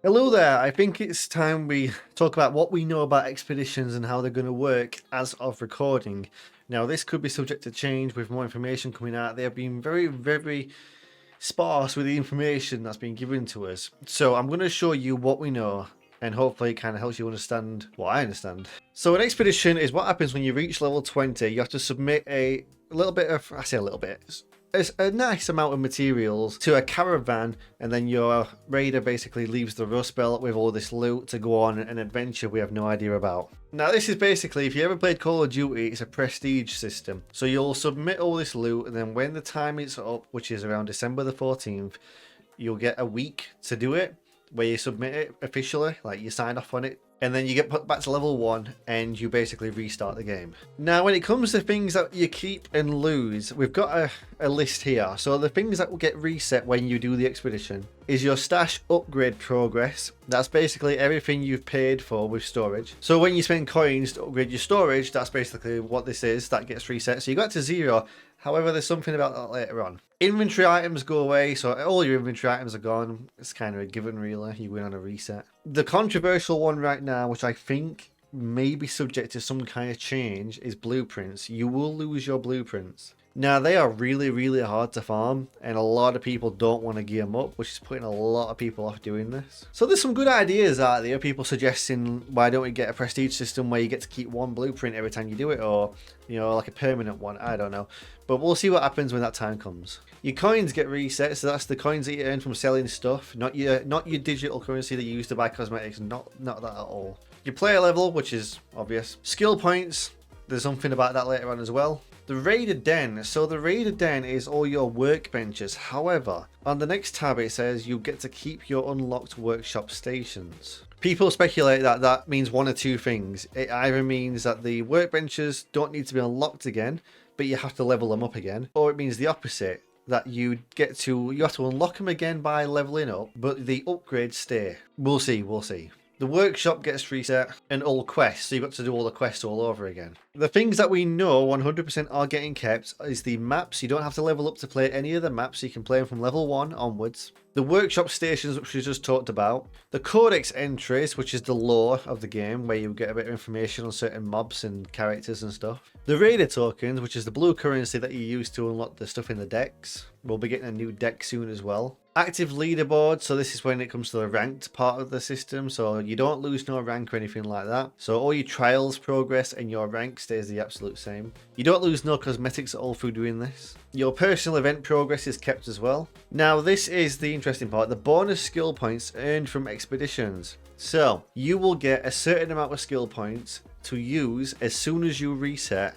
Hello there, I think it's time we talk about what we know about expeditions and how they're going to work as of recording. Now, this could be subject to change with more information coming out. They have been very sparse with the information that's been given to us. So I'm going to show you what we know and hopefully it kind of helps you understand what I understand. So an expedition is what happens when you reach level 20. You have to submit a little bit of, I say a little bit, it's a nice amount of materials to a caravan, and then your raider basically leaves the Rust Belt with all this loot to go on an adventure we have no idea about. Now this is basically, if you ever played Call of Duty, it's a prestige system. So you'll submit all this loot, and then when the time is up, which is around December the 14th, you'll get a week to do it, where you submit it officially, like you sign off on it. And then you get put back to level 1 and you basically restart the game. Now when it comes to things that you keep and lose, we've got a list here. So the things that will get reset when you do the expedition is your stash upgrade progress. That's basically everything you've paid for with storage. So when you spend coins to upgrade your storage, that's basically what this is, that gets reset. So you got to 0. However, there's something about that later on. Inventory items go away, so all your inventory items are gone. It's kind of a given, really. You win on a reset. The controversial one right now, which I think may be subject to some kind of change, is blueprints. You will lose your blueprints. Now, they are really hard to farm, and a lot of people don't want to gear them up, which is putting a lot of people off doing this. So there's some good ideas out there, people suggesting, why don't we get a prestige system where you get to keep one blueprint every time you do it, or, you know, like a permanent one, I don't know. But we'll see what happens when that time comes. Your coins get reset, so that's the coins that you earn from selling stuff, not your digital currency that you use to buy cosmetics, not that at all. Your player level, which is obvious. Skill points, there's something about that later on as well. The Raider Den. So the Raider Den is all your workbenches. However, on the next tab it says you get to keep your unlocked workshop stations. People speculate that that means one or two things. It either means that the workbenches don't need to be unlocked again, but you have to level them up again. Or it means the opposite, that you have to unlock them again by leveling up, but the upgrades stay. We'll see. The workshop gets reset and all quests, so you've got to do all the quests all over again. The things that we know 100% are getting kept is the maps. You don't have to level up to play any of the maps. You can play them from level 1 onwards. The workshop stations, which we just talked about. The codex entries, which is the lore of the game, where you get a bit of information on certain mobs and characters and stuff. The raider tokens, which is the blue currency that you use to unlock the stuff in the decks. We'll be getting a new deck soon as well. Active leaderboard, so this is when it comes to the ranked part of the system, so you don't lose no rank or anything like that. So all your trials progress and your rank stays the absolute same. You don't lose no cosmetics at all through doing this. Your personal event progress is kept as well. Now this is the interesting part, the bonus skill points earned from expeditions. So you will get a certain amount of skill points to use as soon as you reset,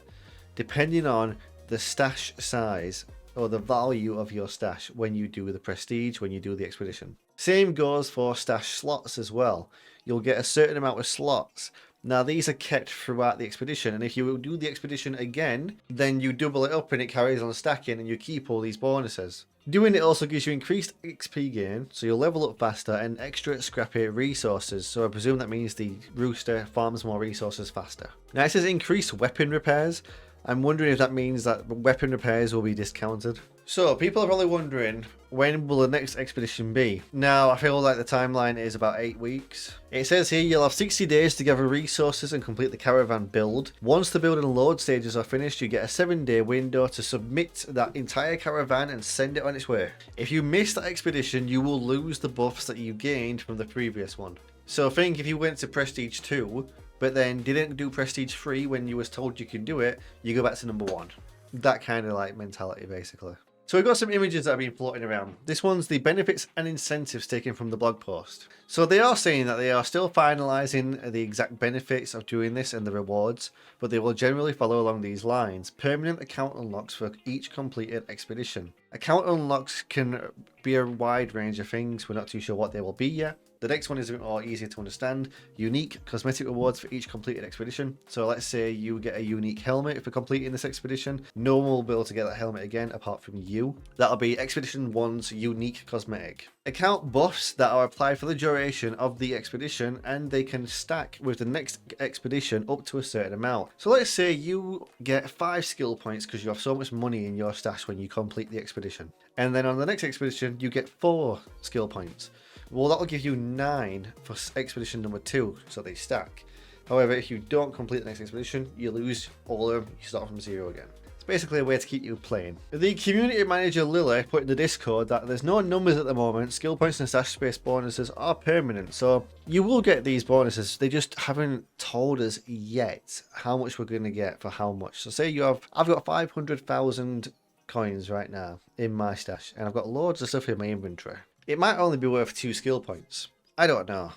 depending on the stash size or the value of your stash when you do the prestige, when you do the expedition. Same goes for stash slots as well. You'll get a certain amount of slots. Now these are kept throughout the expedition, and if you do the expedition again, then you double it up and it carries on stacking and you keep all these bonuses. Doing it also gives you increased XP gain, so you'll level up faster, and extra scrappy resources, so I presume that means the rooster farms more resources faster. Now it says increased weapon repairs. I'm wondering if that means that weapon repairs will be discounted. So people are probably wondering, when will the next expedition be? Now I feel like the timeline is about 8 weeks. It says here you'll have 60 days to gather resources and complete the caravan build. Once the build and load stages are finished, you get a 7-day window to submit that entire caravan and send it on its way. If you miss that expedition, you will lose the buffs that you gained from the previous one. So think if you went to Prestige 2, but then didn't do Prestige 3 when you was told you could do it, you go back to number 1. That kind of like mentality basically. So we've got some images that have been floating around. This one's the benefits and incentives taken from the blog post. So they are saying that they are still finalising the exact benefits of doing this and the rewards, but they will generally follow along these lines. Permanent account unlocks for each completed expedition. Account unlocks can be a wide range of things. We're not too sure what they will be yet. The next one is a bit more easier to understand. Unique cosmetic rewards for each completed expedition. So let's say you get a unique helmet for completing this expedition. No one will be able to get that helmet again apart from you. That'll be Expedition 1's unique cosmetic. Account buffs that are applied for the duration of the expedition, and they can stack with the next expedition up to a certain amount. So let's say you get 5 skill points because you have so much money in your stash when you complete the expedition. And then on the next expedition, you get 4 skill points. Well, that will give you 9 for expedition number 2, so they stack. However, if you don't complete the next expedition, you lose all of them, you start from 0 again. It's basically a way to keep you playing. The community manager Lily put in the Discord that there's no numbers at the moment, skill points and stash space bonuses are permanent, so you will get these bonuses, they just haven't told us yet how much we're going to get for how much. So say I've got 500,000 coins right now in my stash, and I've got loads of stuff in my inventory. It might only be worth 2 skill points. I don't know.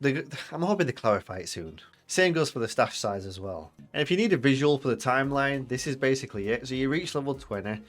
I'm hoping to clarify it soon. Same goes for the stash size as well. And if you need a visual for the timeline, this is basically it. So you reach level 20,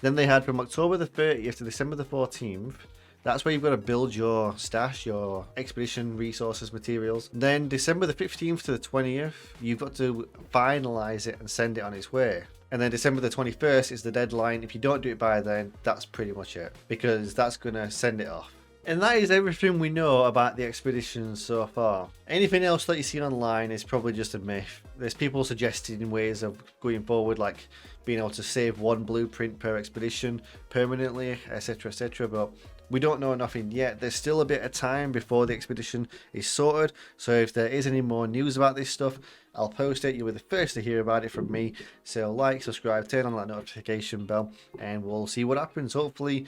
then they had from October the 30th to December the 14th. That's where you've got to build your stash, your expedition resources, materials. Then December the 15th to the 20th, you've got to finalize it and send it on its way. And then December the 21st is the deadline. If you don't do it by then, that's pretty much it, because that's going to send it off. And that is everything we know about the expedition so far. Anything else that you see online is probably just a myth. There's people suggesting ways of going forward, like being able to save 1 blueprint per expedition permanently, etc, but we don't know nothing yet. There's still a bit of time before the expedition is sorted, so if there is any more news about this stuff, I'll post it. You'll be the first to hear about it from me. So like, subscribe, turn on that notification bell, and we'll see what happens. Hopefully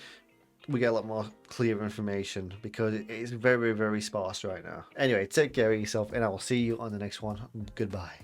we get a lot more clear information, because it is very, very sparse right now. Anyway, take care of yourself, and I will see you on the next one. Goodbye.